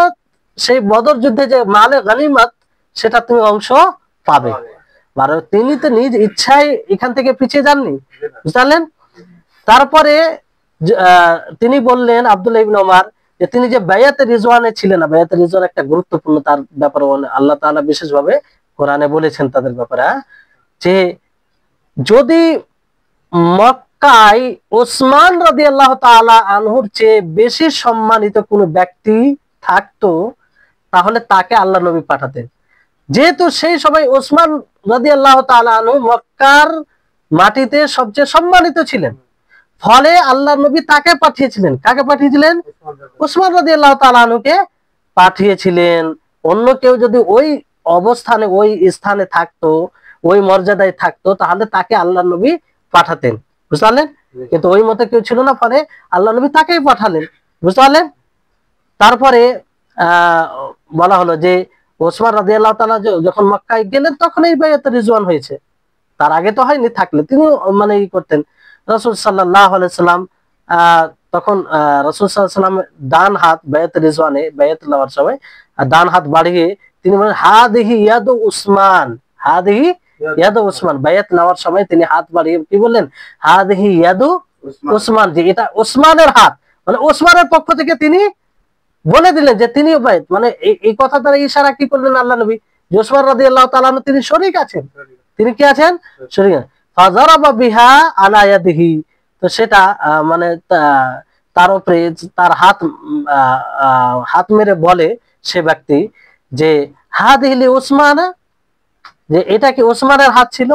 সেই বদর যুদ্ধে যে মালে গনিমত, সেটা তুমি অংশ পাবে। তিনি তো নিজ ইচ্ছায় এখান থেকে পিছিয়ে যাননি, বুঝলেন? তারপরে তিনি বললেন আব্দুল্লাহ ইবনে উমর যে তিনি যে বায়াতে রিজওয়ানে ছিলেন না, বায়াতে রিজওয়ান একটা গুরুত্বপূর্ণ, তার ব্যাপারে আল্লাহ তাআলা বিশেষভাবে কোরআনে বলেছেন তাদের ব্যাপারে, যে যদি মক্কায় ওসমান রাদিয়াল্লাহু তাআলা আনহুর চেয়ে বেশি সম্মানিত কোনো ব্যক্তি থাকতো, তাহলে তাকে আল্লাহ নবী পাঠাতেন। যেহেতু সেই সময় ওসমান রাদিয়াল্লাহু তাআলা আনহু মক্কার মাটিতে সবচেয়ে সম্মানিত ছিলেন, ফলে আল্লাহ নবী তাকে পাঠিয়েছিলেন। কাকে পাঠিয়েছিলেন? ওসমান রাদিয়াল্লাহু তাআলা আনহুকে পাঠিয়েছিলেন। অন্য কেউ যদি ওই অবস্থানে, ওই স্থানে থাকতো, ওই মর্যাদায় থাকতো, তাহলে তাকে আল্লাহ নবী পাঠাতেন। বুঝতে পারলেন? কিন্তু ওই মতে কেউ ছিল না, ফলে আল্লাহ নবী তাকেই পাঠালেন। বুঝতে পারলেন? তারপরে বলা হলো যে ওসমান রাদিয়াল্লাহু তাআলা যখন মক্কায় গেলেন তখন এই বায়াত রিজওয়ান হয়েছে, তার আগে তো হয়নি। থাকলে তিনি মানে ই করতেন। রাসূল সাল্লাল্লাহু আলাইহি সাল্লাম তখন রাসূল সাল্লাল্লাহু আলাইহি সাল্লাম ডান হাত বায়াত রিজওয়ানে বায়াত নেওয়ার সময় ডান হাত বাড়িয়ে তিনি বলেন হাদিহি ইয়াদু উসমান, হাদিহি ইয়াদু উসমান। বায়াত নেওয়ার সময় তিনি হাত বাড়িয়ে কি বললেন? হাদিহি ইয়াদু উসমান, যে এটা ওসমানের হাত। মানে ওসমানের পক্ষ থেকে তিনি বলে দিলেন যে তিনি বায়াত, মানে এই কথা দ্বারা ইশারা কি করলেন আল্লাহ নবী? ওসমান রাদিয়াল্লাহু তাআলা তিনি শরীক আছেন। তিনি কি আছেন? শরীক। ফাজারাবা বিহা আলা ইয়াদিহি, তো সেটা মানে তার উপরে তার হাত মেরে বলে সে ব্যক্তি যে হাদিহি ওসমান, যে এটা কি ওসমানের হাত ছিল,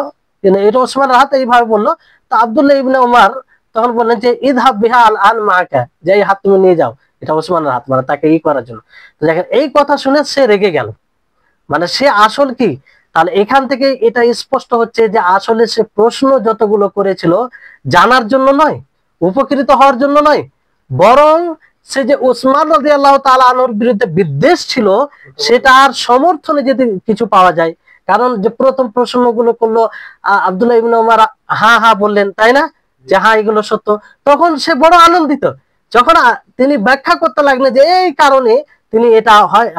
এটা ওসমানের হাত, এইভাবে বললো। তো আব্দুল্লাহ ইবনে ওমর তখন বললেন যে ইযহাব বিহা আল আন মাআকা, যে এই হাত তুমি নিয়ে যাও, এটা ওসমানের হাত, মানে তাকে ই করার জন্য। তো দেখেন এই কথা শুনে সে রেগে গেল, মানে সে আসল কি, তাহলে এখান থেকে এটা স্পষ্ট হচ্ছে যে আসলে সে প্রশ্ন যতগুলো করেছিল জানার জন্য নয়, উপকৃত হওয়ার জন্য নয়, বরং সে যে ওসমান রাদিয়াল্লাহু তাআলা আনহুর বিরুদ্ধে বিদ্বেষ ছিল সেটার সমর্থনে যদি কিছু পাওয়া যায়। কারণ যে প্রথম প্রশ্নগুলো করলো আব্দুল্লাহ ইবনে ওমর হ্যাঁ হ্যাঁ বললেন, তাই না, যে হ্যাঁ এগুলো সত্য, তখন সে বড় আনন্দিত। যখন তিনি ব্যাখ্যা করতে লাগলেন যে এই কারণে তিনি এটা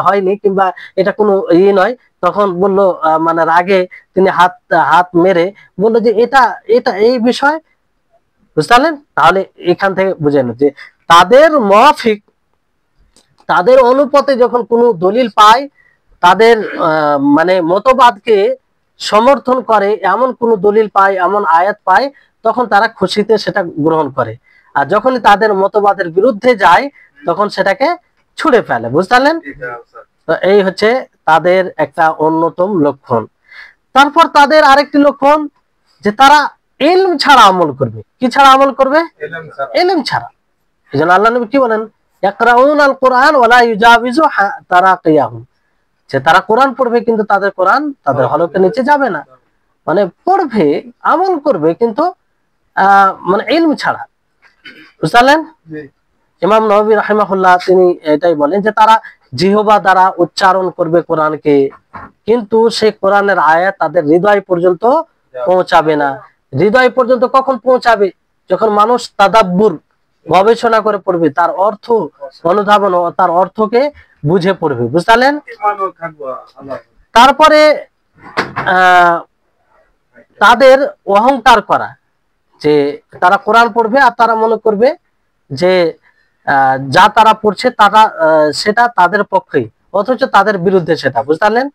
হয়নি কিংবা এটা কোনো ইয়ে নয়, তখন বললো মানে রাগে তিনি হাত মেরে বললো যে এটা এটা এই বিষয়। বুঝতে পারলেন? তাহলে এখান থেকে বুঝে যে তাদের মাফিক, তাদের অনুপাতে যখন কোনো দলিল পায়, তাদের মানে মতবাদকে সমর্থন করে এমন কোন দলিল পায়, এমন আয়াত পায়, তখন তারা খুশিতে সেটা গ্রহণ করে। আর যখনই তাদের মতবাদের বিরুদ্ধে যায় তখন সেটাকে ছুঁড়ে ফেলে। বুঝতে পারলেন? তো এই হচ্ছে তাদের একটা অন্যতম লক্ষণ। তারপর তাদের আরেকটি লক্ষণ যে তারা ইলম ছাড়া আমল করবে। কি ছাড়া আমল করবে? ইলম ছাড়া। এই জন্য আল্লাহ নবী কি বলেন? ইয়াকরাউনাল কুরআন ওয়ালা ইউজাবিজু তারাকিয়াহুম, যে তারা কোরআন পড়বে কিন্তু তাদের কোরআন তাদের হলকের নিচে যাবে না। মানে পড়বে, আমল করবে, কিন্তু মানে ইলম ছাড়া। বুঝলেন? ইমাম নববী রাহিমাহুল্লাহ তিনি এটাই বলেন যে তারা জিহবা দ্বারা উচ্চারণ করবে কোরআনকে, কিন্তু সেই কোরআনের আয়াত তাদের হৃদয় পর্যন্ত পৌঁছাবে না। হৃদয় পর্যন্ত কখন পৌঁছাবে? যখন মানুষ তাদাব্বুর, গবেষণা করে পড়বে, তার অর্থ অনুধাবন ও তার অর্থকে বুঝে পড়বে। বুঝলেন? তারপরে তাদের অহংকার করা, যে তারা কোরআন পড়বে আর তারা মনে করবে যে যা তারা পড়ছে তারা সেটা তাদের পক্ষেই, অথচ তাদের বিরুদ্ধে সেটা। বুঝলেন?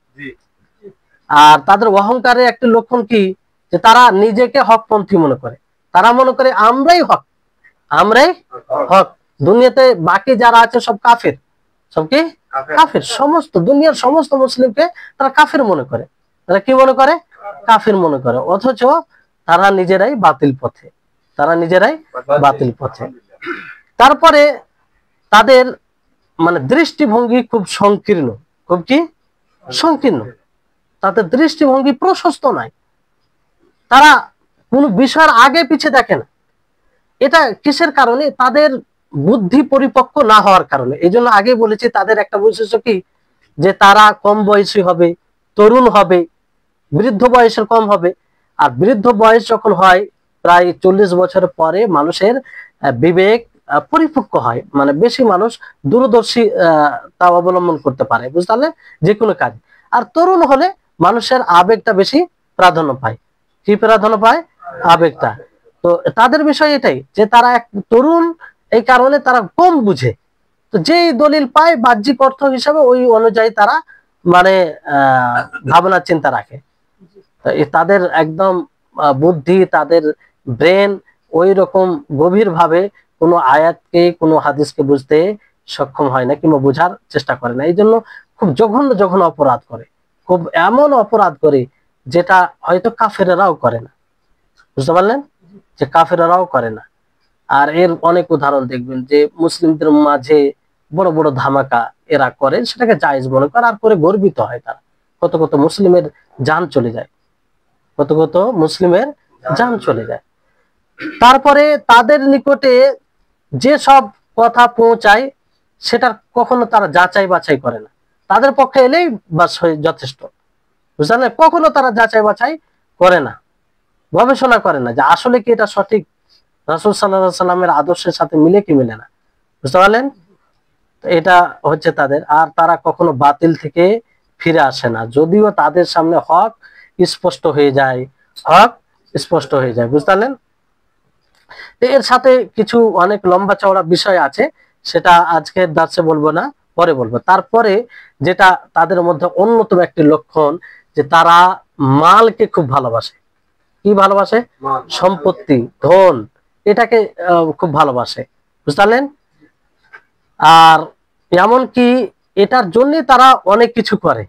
আর তাদের অহংকারের একটি লক্ষণ কি, যে তারা নিজেকে হকপন্থী মনে করে। তারা মনে করে আমরাই হক, আমরাই হক, দুনিয়াতে বাকি যারা আছে সব কাফের। সব কি? কাফের। সমস্ত দুনিয়ার সমস্ত মুসলিমকে তারা কাফের মনে করে। তারা কি মনে করে? কাফের মনে করে, অথচ তারা নিজেরাই বাতিল পথে, তারা নিজেরাই বাতিল পথে। তারপরে তাদের মানে দৃষ্টিভঙ্গি খুব সংকীর্ণ, খুব কি সংকীর্ণ, তাদের দৃষ্টিভঙ্গি প্রশস্ত নাই। তারা কোন বিষয়ের আগে পিছে দেখে না। এটা কিসের কারণে? তাদের বুদ্ধি পরিপক্ক না হওয়ার কারণে। এই জন্য আগে বলেছি তাদের একটা বৈশিষ্ট্য কি, যে তারা কম বয়সী হবে, তরুণ হবে, বৃদ্ধ বয়সের কম হবে। আর বৃদ্ধ বয়স যখন হয় প্রায় 40 বছরের পরে মানুষের বিবেক পরিপক্ক হয়, মানে বেশি মানুষ দূরদর্শী তা অবলম্বন করতে পারে। বুঝলে? যে কোনো কাজ। আর তরুণ হলে মানুষের আবেগটা বেশি প্রাধান্য পায়। কি প্রাধান্য পায়? আবেগটা। তো তাদের বিষয় এটাই যে তারা এক তরুণ, এই কারণে তারা কম বুঝে। তো যেই দলিল পায় বাহ্যিক অর্থ হিসাবে ওই অনুযায়ী তারা মানে ভাবনা চিন্তা রাখে। তাদের একদম বুদ্ধি, তাদের ব্রেন ওই রকম গভীর ভাবে কোনো আয়াতকে কোনো হাদিসকে বুঝতে সক্ষম হয় না কিংবা বোঝার চেষ্টা করে না। এই জন্য খুব জঘন্য জঘন্য অপরাধ করে, খুব এমন অপরাধ করে যেটা হয়তো কাফেরেরাও করে না। বুঝতে পারলেন যে কাফেরেরাও করে না। আর এর অনেক উদাহরণ দেখবেন যে মুসলিমদের মাঝে বড় বড় ধামাকা এরা করে, সেটাকে জায়েজ মনে করে আর করে গর্বিত হয় তারা। কত কত মুসলিমের জান চলে যায়, কত কত মুসলিমের জান চলে যায়। তারপরে তাদের নিকটে যে সব কথা পৌঁছায় সেটার কখনো তারা যাচাই বাছাই করে না, তাদের পক্ষে এলেই বাস হয়ে যথেষ্ট। বুঝলেন, কখনো তারা যাচাই বাছাই করে না, গবেষণা করে না যে আসলে কি এটা সঠিক, রাসূল সাল্লাল্লাহু আলাইহি সাল্লামের আদর্শের সাথে মিলে কি মিলে না। বুঝতে পারলেন, এটা হচ্ছে তাদের। আর তারা কখনো বাতিল থেকে ফিরে আসে না, যদিও তাদের সামনে হক স্পষ্ট হয়ে যায়, হক স্পষ্ট হয়ে যায়। বুঝতে পারলেন, এর সাথে কিছু অনেক লম্বা চওড়া বিষয় আছে, সেটা আজকের দার্সে বলবো না, পরে বলবো। তারপরে যেটা তাদের মধ্যে অন্যতম একটি লক্ষণ যে তারা মালকে খুব ভালোবাসে। কি ভালোবাসে? সম্পত্তি, ধন, এটাকে খুব ভালোবাসে। বুঝতে পারলেন, আর এমনকি এটার জন্য তারা অনেক কিছু করে,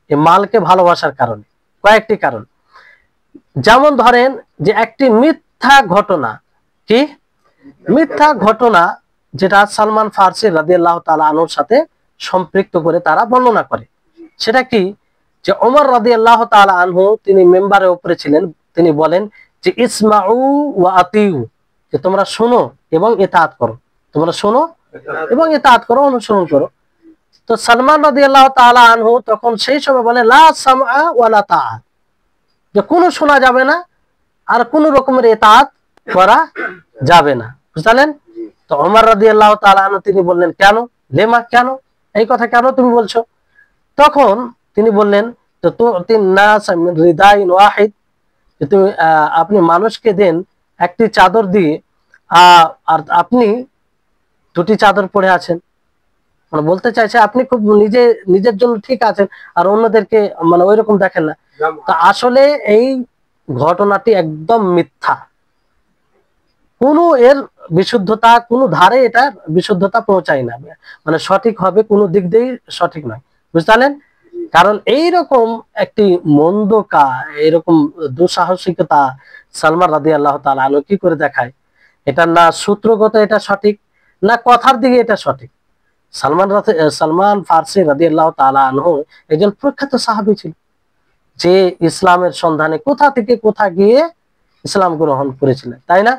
এই মালকে ভালোবাসার কারণে। কয়েকটি কারণ, যেমন ধরেন যে একটি মিথ্যা ঘটনা, কি মিথ্যা ঘটনা যেটা সালমান ফারসি রাদিয়াল্লাহু তাআলা আনহুর সাথে সম্পৃক্ত করে তারা বর্ণনা করে। সেটা কি, যে ওমর রাদিয়াল্লাহু তাআলা আনহু তিনি মেম্বারের উপরে ছিলেন, তিনি বলেন যে ইসমাউ ওয়া আতিউ, যে তোমরা শোনো এবং ইতাআত করো, তোমরা শোনো এবং ইতাআত করো, অনুসরণ করো। তো সালমান রাদিয়াল্লাহু তাআলা আনহু তখন সেই সময় বলে লা সামআ ওয়া লা তাআত, যে কোনো শোনা যাবে না আর কোন রকমের ইতাআত করা যাবে না। বুঝলেন, তো ওমর রাদিয়াল্লাহু তাআলা আনহু তিনি বললেন কেন, লেমা, কেন এই কথা কেন তুমি বলছো? তখন তিনি বললেন তো তিন নাস মিন রিদাইন ওয়াহিদ, যে তুমি আপনি মানুষকে দেন একটি চাদর দিয়ে আর আপনি দুটি চাদর পরে আছেন। মানে বলতে চাইছে আপনি খুব নিজের জন্য ঠিক আছেন আর অন্যদেরকে মানে ওইরকম দেখেন না। তো আসলে এই ঘটনাটি একদম মিথ্যা, কোনো এর বিশুদ্ধতা কোনো ধারে এটা বিশুদ্ধতা পৌঁছায় না, মানে সঠিক হবে কোনো দিক দিয়েই সঠিক নয়। বুঝতে পারলেন, কারণ এইরকম একটি মন্দ কাজ, এরকম দুঃসাহসিকতা সালমান রাদিয়াল্লাহু তাআলা আনহু কি করে দেখায়, এটা না সূত্রগত এটা সঠিক, না কথার দিকে এটা সঠিক। সালমান ফারসি রাদিয়াল্লাহু তাআলা আনহু একজন প্রখ্যাত সাহাবী ছিল, যে ইসলামের সন্ধানে কোথা থেকে কোথা গিয়ে ইসলাম গ্রহণ করেছিলেন, তাই না?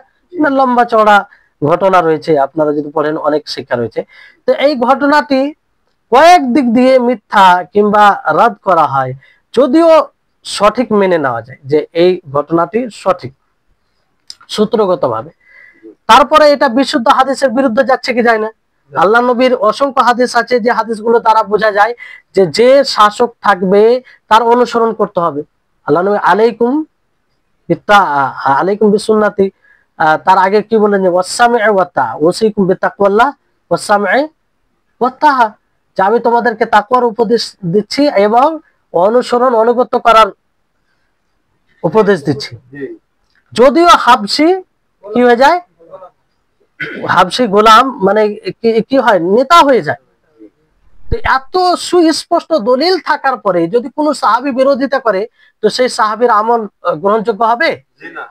লম্বা চওড়া ঘটনা রয়েছে, আপনারা যদি পড়েন অনেক শিক্ষা রয়েছে। তো এই ঘটনাটি কয়েক দিক দিয়ে মিথ্যা কিংবা রাদ করা হয়, যদিও সঠিক মেনে নেওয়া যায় যে এই ঘটনাটি সঠিক সূত্রগত ভাবে। তারপরে এটা বিশুদ্ধ হাদিসের বিরুদ্ধে যাচ্ছে কি যায় না? আল্লাহ নবীর অসংখ্য হাদিস আছে, যে হাদিসগুলো দ্বারা বোঝা যায় যে যে শাসক থাকবে তার অনুসরণ করতে হবে। আল্লাহ নবী আলাইকুম আলাইকুম বিসুন্নতি, তার আগে কি বলেন, যে ওয়াসসামিউ ওয়া তা, ওয়াসিকুম বিতাকওয়াল্লাহ ওয়াসসামিউ ওয়া তাহা, যে আমি তোমাদেরকে তাকওয়ার উপদেশ দিচ্ছি এবং অনুসরণ অনুগত করার উপদেশ দিচ্ছি। যদিও হাবশি কি হয়ে যায়, হাবশি গোলাম মানে কি হয়, নেতা হয়ে যায়। এত সুস্পষ্ট দলিল থাকার পরে যদি কোনো সাহাবী বিরোধিতা করে, তো সেই সাহাবীর আমল গ্রহণযোগ্য হবে?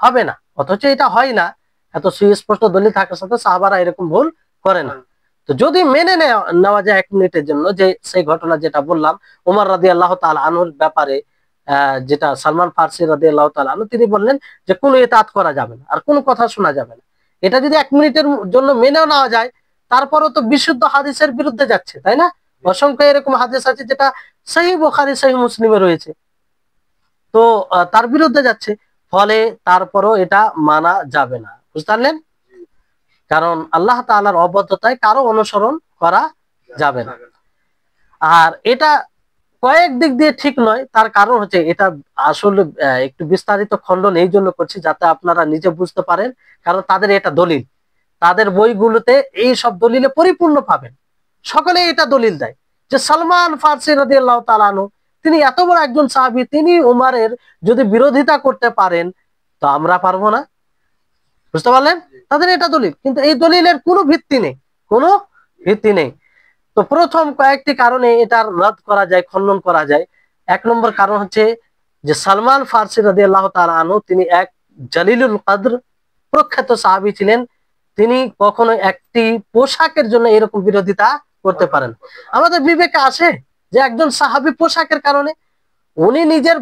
হবে না। অথচ এটা হয় না, এত সুস্পষ্ট দলিল থাকার সাথে সাহাবারা এরকম ভুল করে না। তো যদি মেনে নেওয়া যায় এক মিনিটের জন্য যে সেই ঘটনা যেটা বললাম ওমর রাদিয়াল্লাহু তাআলা আনহুর ব্যাপারে, যেটা সালমান ফারসি রাদিয়াল্লাহু তাআলা আনহু তিনি বললেন যে কোনো ইতাআত করা যাবে না আর কোনো কথা শোনা যাবে না, এটা যদি এক মিনিটের জন্য মেনেও নেওয়া যায়, তারপরও তো বিশুদ্ধ হাদিসের বিরুদ্ধে যাচ্ছে, তাই না? অসংখ্য এরকম হাদিস আছে যেটা সহিহ বুখারী সহিহ মুসলিমে রয়েছে, তো তার বিরুদ্ধে যাচ্ছে, ফলে তারপরও এটা মানা যাবে না। বুঝতে পারলেন, কারণ আল্লাহ তাআলার অবাধ্যতায় কারো অনুসরণ করা যাবে না। আর এটা কয়েক দিক দিয়ে ঠিক নয়, তার কারণ হচ্ছে এটা আসলে একটু বিস্তারিত খণ্ডন এই জন্য করছি যাতে আপনারা নিজে বুঝতে পারেন, কারণ তাদের এটা দলিল, তাদের বইগুলোতে এই সব দলিলে পরিপূর্ণ পাবেন, সকলে এটা দলিল দেয় যে সালমান ফারসি রাদিয়াল্লাহু তাআলা আনহু তিনি এত বড় একজন সাহাবী, তিনি উমারের যদি বিরোধিতা করতে পারেন তো আমরা পারবো না? বুঝতে পারলেন? তাদের এটা দলিল, কিন্তু এই দলিলের কোনো ভিত্তি নেই, কোনো ভিত্তি নেই। তো প্রথম কয়েকটি কারণে এটার রদ করা যায়, খণ্ডন করা যায়। এক নম্বর কারণ হচ্ছে যে সালমান ফারসি রাদিয়াল্লাহু তাআলা আনহু তিনি এক জালিলুল কদর প্রখ্যাত সাহাবী ছিলেন। তিনি কখনো একটি পোশাকের জন্য এরকম বিরোধিতা করতে পারেন। আমাদের বিবেকে আসে যে একজন সাহাবী পোশাকের কারণে, উনি নিজের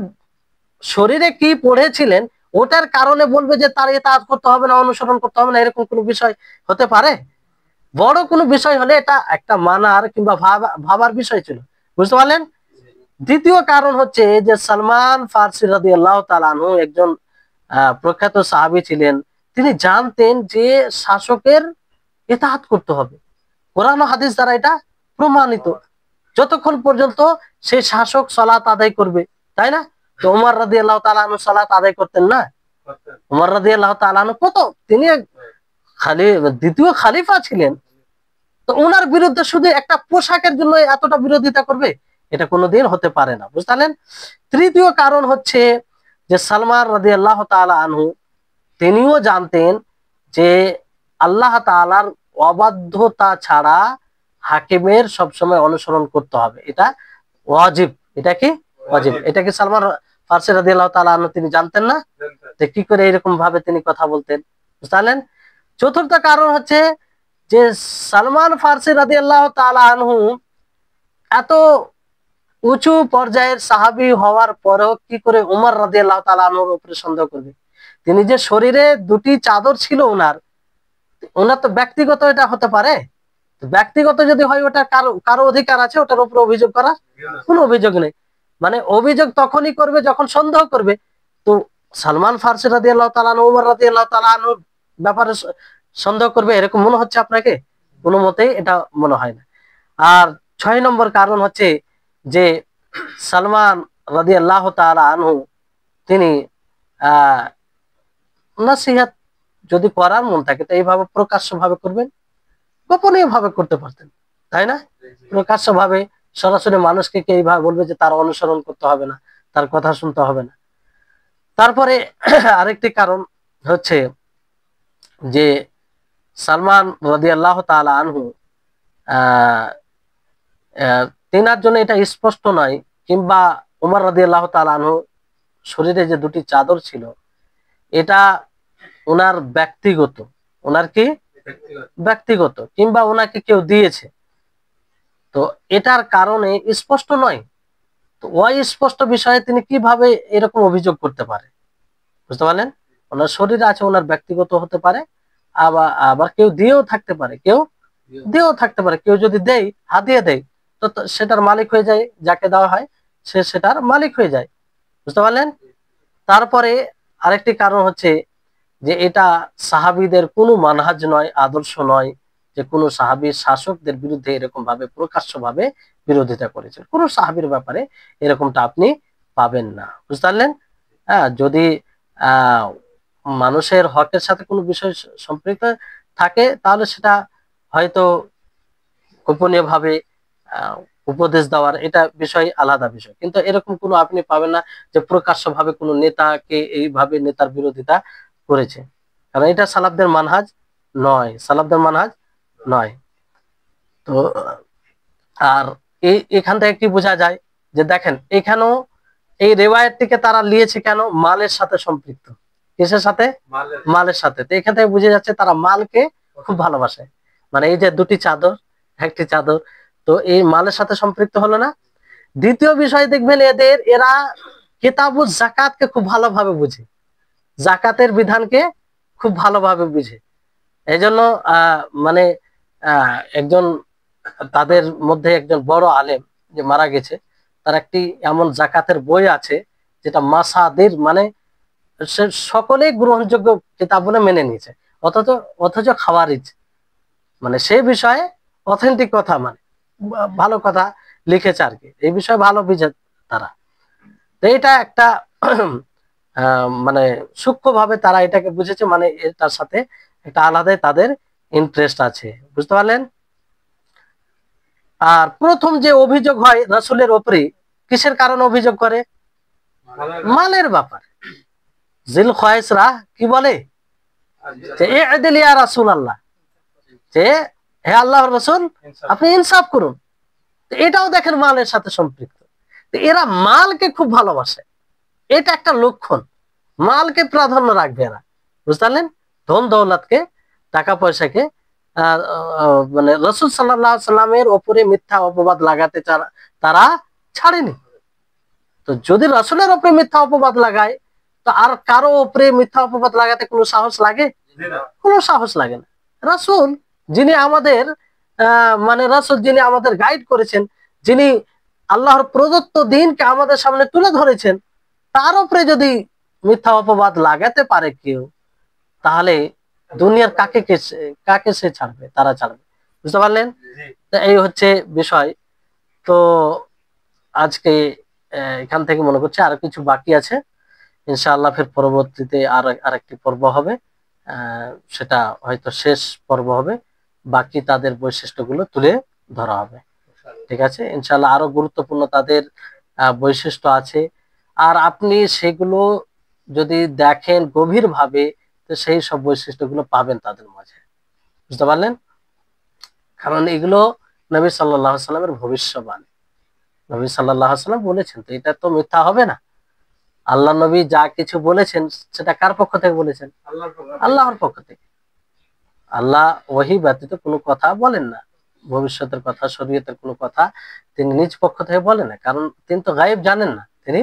শরীরে কি পড়েছিলেন ওটার কারণে বলবে যে তার ইতাআত করতে হবে না, অনুসরণ করতে হবে না, এরকম কোনো বিষয় হতে পারে? বড় কোনো বিষয় হলে এটা একটা মানার কিংবা ভাবার বিষয় ছিল। বুঝতে পারলেন? দ্বিতীয় কারণ হচ্ছে যে সালমান ফারসি রাদিয়াল্লাহু তাআলা আনহু একজন প্রখ্যাত সাহাবী ছিলেন। তিনি জানতেন যে শাসকের ইতাআত করতে হবে, কোরআন ও হাদিস দ্বারা এটা প্রমাণিত, যতক্ষণ পর্যন্ত সেই শাসক সালাত আদায় করবে, তাই না? তো ওমর রাদিয়াল্লাহু তাআলা আনহু সালাত আদায় করতেন না? ওমর রাদিয়াল্লাহু তাআলা আনহু কত, তিনি দ্বিতীয় খালিফা ছিলেন। তো ওনার বিরুদ্ধে শুধু একটা পোশাকের জন্য এতটা বিরোধিতা করবে, এটা কোনোদিন হতে পারে না। বুঝলেন? তৃতীয় কারণ হচ্ছে যে সালমান রাদিয়াল্লাহু তাআলা আনহু তিনিও জানতেন যে আল্লাহ তাআলার অবাধ্যতা ছাড়া হাকিমের সবসময় অনুসরণ করতে হবে, এটা ওয়াজিব। এটা কি ওয়াজিব? এটা কি সালমান ফারসি রাদিয়াল্লাহু তাআলা আনহু তিনি জানতেন না? যে কি করে এরকম ভাবে তিনি কথা বলতেন? বুঝলেন? চতুর্থ কারণ হচ্ছে যে সালমান ফারসি রাদিয়াল্লাহু তাআলা আনহু এত উঁচু পর্যায়ের সাহাবী হওয়ার পরেও কি করে উমর রাদিয়াল্লাহু তাআলা আনহুর উপরে সন্দেহ করবে? তিনি যে শরীরে দুটি চাদর ছিল ওনার তো ব্যক্তিগত এটা হতে পারে? ব্যক্তিগত যদি হয় ওটা কারো অধিকার আছে ওটার উপরে অভিযোগ করা? কোনো অভিযোগ নেই। মানে অভিযোগ তখনই করবে যখন সন্দেহ করবে। তো সালমান ফারসি রাদিয়াল্লাহু তাআলা আনহু উমর রাদিয়াল্লাহু তাআলা আনহুর ব্যাপারে সন্দেহ করবে এরকম মনে হচ্ছে আপনাকে? কোনো মতেই এটা মনে হয় না। আর ৬ নম্বর কারণ হচ্ছে যে সালমান রাদিয়াল্লাহু তাআলা আনহু তিনি নসিহত যদি করার মন থাকে তো এইভাবে প্রকাশ্য ভাবে করবেন, গোপনীয় ভাবে করতে পারতেন, তাই না? প্রকাশ্য ভাবে সরাসরি মানুষকে কে এইভাবে বলবে যে তার অনুসরণ করতে হবে না, তার কথা শুনতে হবে না। তারপরে আরেকটি কারণ হচ্ছে যে সালমান রাদিয়াল্লাহু তাআলা আনহু তেনার জন্য এটা স্পষ্ট নয়, কিংবা উমর রাদিয়াল্লাহু তাআলা আনহু শরীরে যে দুটি চাদর ছিল এটা ওনার ব্যক্তিগত, ওনার কি ব্যক্তিগত, কিংবা ওনাকে কেউ দিয়েছে, তো এটার কারণে স্পষ্ট নয়। তো ওই স্পষ্ট বিষয়ে তিনি কিভাবে এরকম অভিযোগ করতে পারে? বুঝতে পারলেন? ওনার শরীর আছে, ওনার ব্যক্তিগত হতে পারে, আবার কেউ দিয়েও থাকতে পারে, কেউ যদি দেয়, হাতিয়ে দেয়, তো সেটার মালিক হয়ে যায়, যাকে দেওয়া হয় সে সেটার মালিক হয়ে যায়। বুঝতে পারলেন? তারপরে আরেকটি কারণ হচ্ছে যে এটা সাহাবীদের কোনো মানহাজ নয়, আদর্শ নয় যে কোনো সাহাবী শাসকদের বিরুদ্ধে এরকম ভাবে প্রকাশ্য ভাবে বিরোধিতা করেছেন। কোনো সাহাবীর ব্যাপারে এরকমটা আপনি পাবেন না। বুঝতে পারলেন? হ্যাঁ, যদি মানুষের হকের সাথে কোনো বিষয় সম্পৃক্ত থাকে তাহলে সেটা হয়তো গোপনীয় ভাবে উপদেশ দেওয়ার, এটা বিষয় আলাদা বিষয়, কিন্তু এরকম কোনো আপনি পাবেন না যে প্রকাশ্য ভাবে কোনো নেতাকে এইভাবে নেতার বিরোধিতা করেছে, কারণ এটা সালাফদের মানহাজ নয়। তো আর এখান থেকে কি বোঝা যায় যে দেখেন এখানেও এই রেওয়ায়াতটিকে তারা নিয়েছে কেন? মালের সাথে সম্পৃক্ত। কিসের সাথে? মালের সাথে। তো এখান থেকে বুঝে যাচ্ছে তারা মালকে খুব ভালোবাসে। মানে এই যে দুটি চাদর, একটি চাদর, তো এই মালের সাথে সম্পৃক্ত হলো না। দ্বিতীয় বিষয় দেখবেন এরা কিতাবুজ যাকাতকে খুব ভালোভাবে বুঝে, যাকাতের বিধানকে খুব ভালোভাবে বুঝে। এই জন্য মানে একজন তাদের মধ্যে একজন বড় আলেম যে মারা গেছে, তার একটি এমন যাকাতের বই আছে যেটা মাসাদির মানে সে সকলেই গ্রহণযোগ্য কিতাব বলে মেনে নিয়েছে, অথচ খাওয়ারিজ, মানে সে বিষয়ে অথেন্টিক কথা, মানে ভালো কথা লিখেছে আর কি, এই বিষয়ে ভালো বুঝে তারা। তো এটা একটা মানে সূক্ষ্মভাবে তারা এটাকে বুঝেছে, মানে এটার সাথে একটা আলাদাই তাদের ইন্টারেস্ট আছে। বুঝতে পারলেন? আর প্রথম যে অভিযোগ হয় রাসূলের উপরে, কিসের কারণে অভিযোগ করে? মালের ব্যাপার। জিল খয়েসরা কি বলে যে ইদিল ইয়া রাসূলুল্লাহ, যে হে আল্লাহর রাসূল আপনি ইনসাফ করুন। এটাও দেখেন মালের সাথে সম্পৃক্ত। এরা মালকে খুব ভালোবাসে, এটা একটা লক্ষণ। মালকে প্রাধান্য রাখবে এরা, বুঝতে পারলেন? ধন দৌলতকে, টাকা পয়সাকে, মানে রাসূল সাল্লাল্লাহু আলাইহি সাল্লামের উপরে মিথ্যা অপবাদ লাগাতে তারা ছাড়েনি। তো যদি রাসূলের উপরে মিথ্যা অপবাদ লাগায়, তো আর কারো উপরে মিথ্যা অপবাদ লাগাতে কোনো সাহস লাগে? কোনো সাহস লাগে না। রাসূল যিনি আমাদের মানে রাসূল যিনি আমাদের গাইড করেছেন, যিনি আল্লাহর প্রদত্ত দিনকে আমাদের সামনে তুলে ধরেছেন, তার উপরে যদি মিথ্যা অপবাদ লাগাতে পারে কেউ, তাহলে দুনিয়ার কাকে সে ছাড়বে? তারা ছাড়বে, বুঝতে পারলেন? এই হচ্ছে বিষয়। তো আজকে এখান থেকে মনে করছি আরো কিছু বাকি আছে, ইনশাআল্লাহ ফের পরবর্তীতে আরেকটি পর্ব হবে, সেটা হয়তো শেষ পর্ব হবে, বাকি তাদের বৈশিষ্ট্যগুলো তুলে ধরা হবে। ঠিক আছে, ইনশাআল্লাহ আরো গুরুত্বপূর্ণ তাদের বৈশিষ্ট্য আছে, আর আপনি সেগুলো যদি দেখেন গভীর ভাবে, তো সেই সব বৈশিষ্ট্যগুলো পাবেন তাদের মাঝে, বুঝতে পারলেন? কারণ এগুলো নবী সাল্লাল্লাহু আলাইহি সাল্লামের ভবিষ্যবাণী। নবী সাল্লাল্লাহু আলাইহি সাল্লাম বলেছেন, তো এটা তো মিথ্যা হবে না। আল্লাহ নবী যা কিছু বলেছেন সেটা কার পক্ষ থেকে বলেছেন? আল্লাহর পক্ষ থেকে। আল্লাহ ওহী ব্যতীত কোনো কথা বলেন না, ভবিষ্যতের কথা, শরীয়তের কোনো কথা তিনি নিজ পক্ষ থেকে বলেন না, কারণ তিনি তো গায়েব জানেন না। তিনি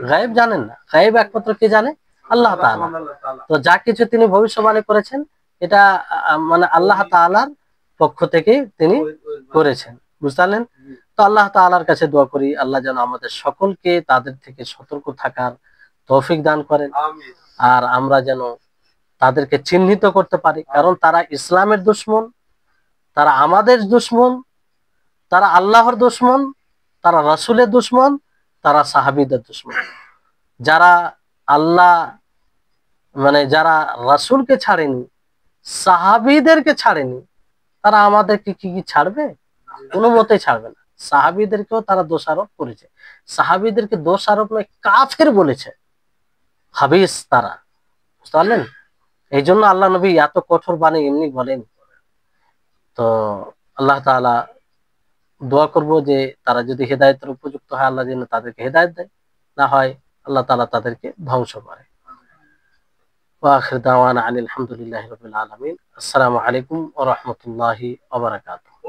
গায়েব জানেন না, গায়েব একমাত্র কে জানে? আল্লাহ তাআলা। তো যা কিছু তিনি ভবিষ্যবাণী করেছেন, এটা মানে আল্লাহ তাআলার পক্ষ থেকে তিনি করেছেন, বুঝতে পারলেন? তো আল্লাহ তাআলার কাছে দোয়া করি, আল্লাহ যেন আমাদের সকলকে তাদের থেকে সতর্ক থাকার তৌফিক দান করেন, আর আমরা যেন তাদেরকে চিহ্নিত করতে পারি, কারণ তারা ইসলামের দুশমন, তারা আমাদের দুশমন, তারা আল্লাহর দুশমন, তারা রাসূলের দুশমন, তারা সাহাবীদের দুশমন। যারা আল্লাহ মানে যারা রাসূলকে ছাড়েনি, সাহাবীদেরকে ছাড়েনি, তারা আমাদেরকে কি ছাড়বে? কোনো মতেই ছাড়বে না। সাহাবীদেরকেও তারা দোষারোপ করেছে, সাহাবীদেরকে দোষারোপ নয় কাফের বলেছে, হাবিস তারা, বুঝতে পারলেন? এই জন্য আল্লাহ নবী এত কঠোর বাণী এমনি বলেন। তো আল্লাহ তাআলা দোয়া করব যে তারা যদি হেদায়েতের উপযুক্ত হয়, আল্লাহ যেন তাদেরকে হেদায়েত দেয়, না হয় আল্লাহ তাআলা তাদেরকে ধ্বংস করে। ওয়া আখির দাওয়ানা আনিল হামদুলিল্লাহি রাব্বিল আলামিন। আসসালামু আলাইকুম ওয়া রাহমাতুল্লাহি ওয়া বারাকাতুহু।